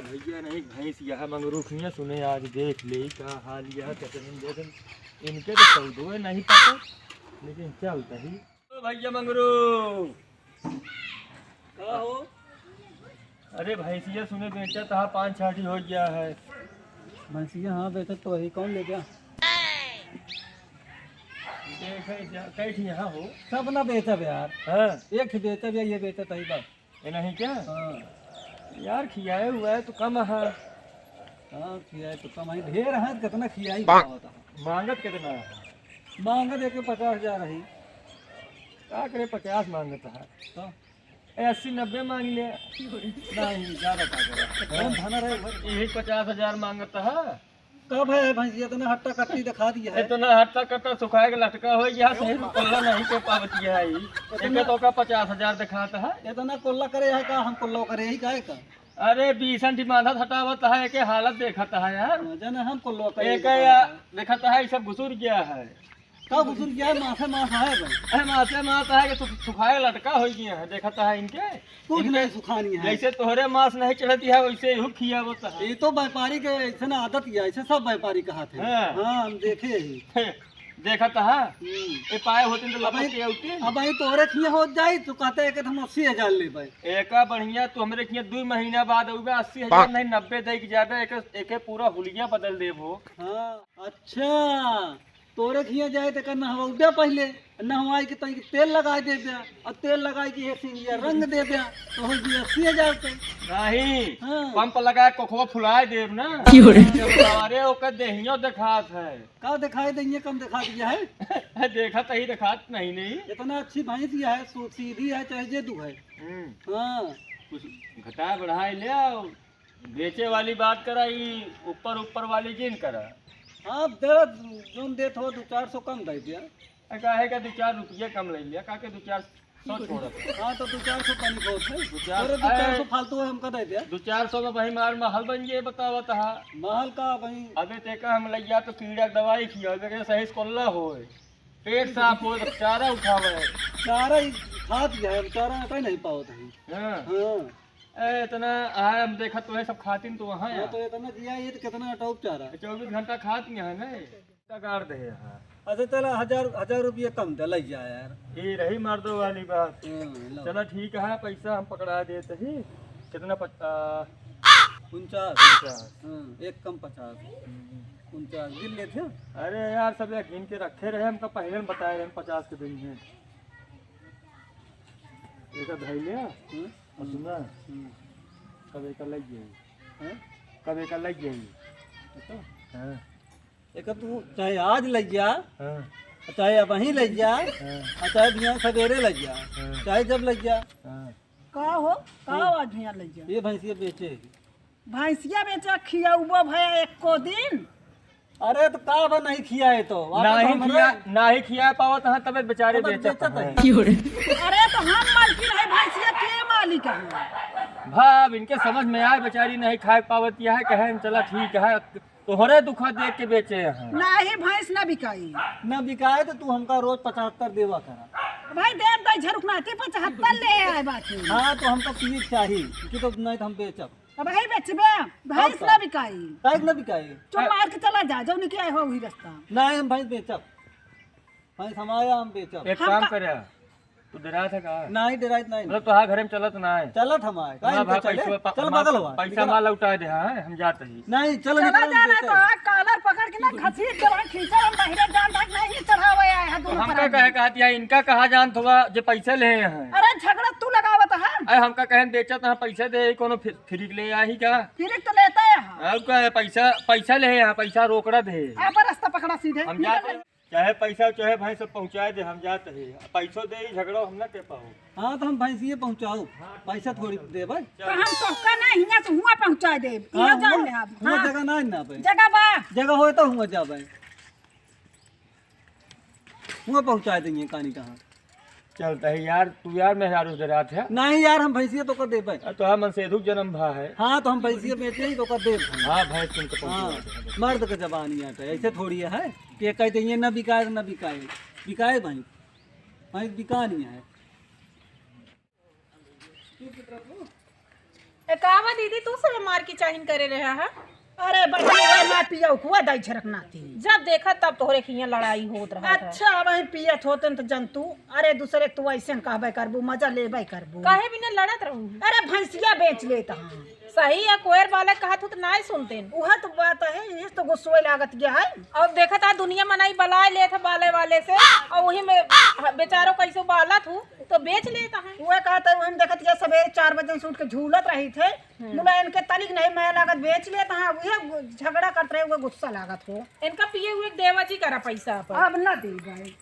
भैया नहीं भैंस यह मंगरूखियाँ सुने आज देख ले का हाल यह कहते इनके तो सौदो नहीं पता लेकिन चलता ही। ओ भैया मंगरू का हो? अरे भैंसिया सुने बेचा था 5-6 हो गया है। भैंसिया हाँ बेचा तो वही कौन ले गया? कैठी यहाँ हो सब ना बेचब यार। हाँ एक ही बेचब या ये बेचत ही बस। ये नहीं क्या हाँ यार खियाए हुआ है तो कम है। हाँ खियाई तो कम ही ढेर है कितना खियाई होता है। मांगत कितना है? मांगा देके 50,000 रही क्या करे 50 मांगता है तो 80-90 मांग ले नहीं ज़्यादा क्या करे कौन थाना रहे भाई? यही 50,000 मांगता है। कब है भैंसिया इतना हट्टा कट्टी दिखा दिया है। इतना हट्टा कट्टा सुखाए के लटका हो गया सही कोल्ला नहीं के पावती है ये तो का 50,000 दिखाता है। इतना कोल्ला करे है का? हम कोल्ला करे ही काहे का? अरे बीसन डिमांड हटावत है के हालत देखता है यार जाने हम कोल्ला करे एक देखता है सब घुसूर गया है। का घुसुर गया है? माथे माथ है भाई। मासे मात है कि सुखाए लटका हो गया है देखता है इनके कुछ नहीं सुखानी है। जैसे तोहरे मांस नहीं चढ़ती है वैसे ही खियावत है। ये तो व्यापारी के ऐसे ना आदत ही है, ऐसे सब व्यापारी का हाथ है। हाँ। हाँ हम देखे ही। देखता है ये पाए होते तो लपक के आउती अब भाई तोरे खिया हो जाई तो कहते हैं कि हम 80,000 ले भाई। एका बढ़िया तो हमरे खिया 2 महीना बाद उबे 80,000 नहीं 90 दे के जाबे एक पूरा हुलिया बदल देबो। हाँ अच्छा तोरे खिया जाए तो कहना नहवा पहले नहवाई के तई तेल लगा दे दिया और तेल लगाई के सिंगिया रंग दे दिया तो हो गया 80,000 पे। नहीं हाँ। पंप लगा कोखवा फुलाए देब ना अरे ओकर देहियो दिखात है का दिखाई देंगे कम दिखा दिया है। देखत ही दिखात नहीं इतना अच्छी भैंस है सीधी है चाहे जेदू है। हाँ कुछ घटा बढ़ाए ले आओ बेचे वाली बात करा ऊपर ऊपर वाली जिन करा। हाँ तेरा जोन देत हो 200-400 कम दे दिया। काहे का 2-4 रुपये कम ले लिया काके 2-400 छोड़। हाँ तो 200-400 पानी बहुत है। 2-400 फालतू है हमका दे दिया। 200-400 में भाई मार महल बन गए बतावत हा। महल का भाई अबे तेका हम लइया तो कीड़ा दवाई खिया के सही कोल्ला होए पेट साफ हो तो चारा उठावे चारा ही खा दिया है चारा कहीं नहीं पावत है। हां हाँ इतना आए हम देखा तो है सब खातिन तो वहां हाँ, तो इतना जिया ये तो कितना अटौक चारा 24 घंटा खाती है ना तगाड़ दे हां। अच्छा चला 1,000 रुपये कम दे लग जा यार। ये रही मर्दों वाली बात। हाँ, लो। चलो ठीक है पैसा हम पकड़ा देते ही कितना 49 50। हाँ एक कम 50 49 गिन ले थे। अरे यार सब गिन के रखे रहे हमका पहले में बताए रहे 50 के दिन में एक धै लिया और सुना कब एक लग गई कब एक लग गई। हाँ एक तू चाहे आज लग जा हाँ चाहे अब वहीं लग जा हाँ और चाहे बिहान सवेरे लग जा चाहे जब लग जा। हाँ का हो का आज भैया ले जा ये भैंसिया बेचे। भैंसिया बेचा खियाउबो भैया एको दिन। अरे तो का बा नहीं खियाए तो नहीं खिया पावत हाँ तबे बेचारे बेचत है। अरे तो हम मालकिन है भैंसिया के मालिक है। भाव इनके समझ में आए बेचारी नहीं खाए पावत यह है कहे चला ठीक है तोहरे दुखा देख के बेचे हैं। नहीं भैंस ना बिकाई न बिकाए तो तू हमका रोज 75 देवा करा। भाई देव दाई झरुकनाते 75 ले आए बाकी। हाँ तो हमका चीज चाहिए कि तो नहीं तो हम बेचब। अब भाई बेचबे भैंस ना बिकाई काहे न बिकाए? चुप मार के चला जा जो निकले हो वही रास्ता। नहीं हम भैंस बेचब भैंस हमारा हम बेचब। एक काम करे तू डरा था का नहीं डराइत नहीं मतलब तुहार घरे में चलत ना है चलत हमारे हाँ भाई चल बगल हुआ पैसा माल लौटा दे हाँ हम जाते ही नहीं चलो चला निकल जाना तो कालर पकड़ के ना खसीट के वहां खींचा हम बहिरे जान तक नहीं चढ़ावे आए हैं दोनों हमका कहे कहती है इनका कहा जान थोड़ा जो पैसे ले हैं। अरे झगड़ा तू लगावत है अरे हमका कहे बेचत है पैसे दे कोनो फ्री ले आई का फिर तो लेता है और का पैसा ले यहाँ पैसा रोकड़ा दे आप रास्ता पकड़ा सीधे हम जाते चाहे पैसा चाहे भाई सब पहुँचा दे हम जाते हैं पैसों दे झगड़ो हम ना के पाओ। हाँ तो हम भैंसिए पहुँचाओ पैसा थोड़ी दे भाई। तो हम तो ना हिया से हुआ पहुंचा दे ये जान ले आप हुआ जगह ना ना भाई जगह बा जगह हो तो हुआ जा भाई हुआ पहुँचा देंगे कहानी कहाँ चलता है यार तू यार मेहरारू रात है नहीं यार हम भैंसिए तो कर दे भाई। तो हाँ मन से दुख जन्म भा है। हाँ तो हम भैंसिए बेचे ही तो कर दे। हाँ भैंस तुमको हाँ पहुँचा मर्द का जबानी है ऐसे थोड़ी है कि कहते ये न बिकाए न बिकाए बिकाए भाई भाई बिका नहीं है। ए कावा दीदी तू सब मार की चाहिन करे रहा है। अरे बच्चे मैं पिया हुआ दाई झरकनाती जब देखा तब तोहरे खिया लड़ाई होत रहा था। अच्छा वही पियत होते न तो जंतु अरे दूसरे तू ऐसे कहबे करबू मजा लेबे करबू काहे बिना लड़त रहूं। अरे भैंसिया बेच लेता हाँ सही है कोयर वाले कहा तू तो ना सुनते वह तो बात है ये तो गुस्सोए लागत गया है। और देखा था दुनिया मनाई बलाए ले था बाले वाले से और वही में बेचारों कैसे बाला थू तो बेच लेता है। वह कहता है वही देखत गया सवेरे 4 बजे से उठ के झूलत रही थे मुला इनके तनिक नहीं मैं लागत बेच लेता है वह झगड़ा करते रहे वो गुस्सा लागत हो इनका पिए हुए देवा जी करा पैसा पर अब न दी गए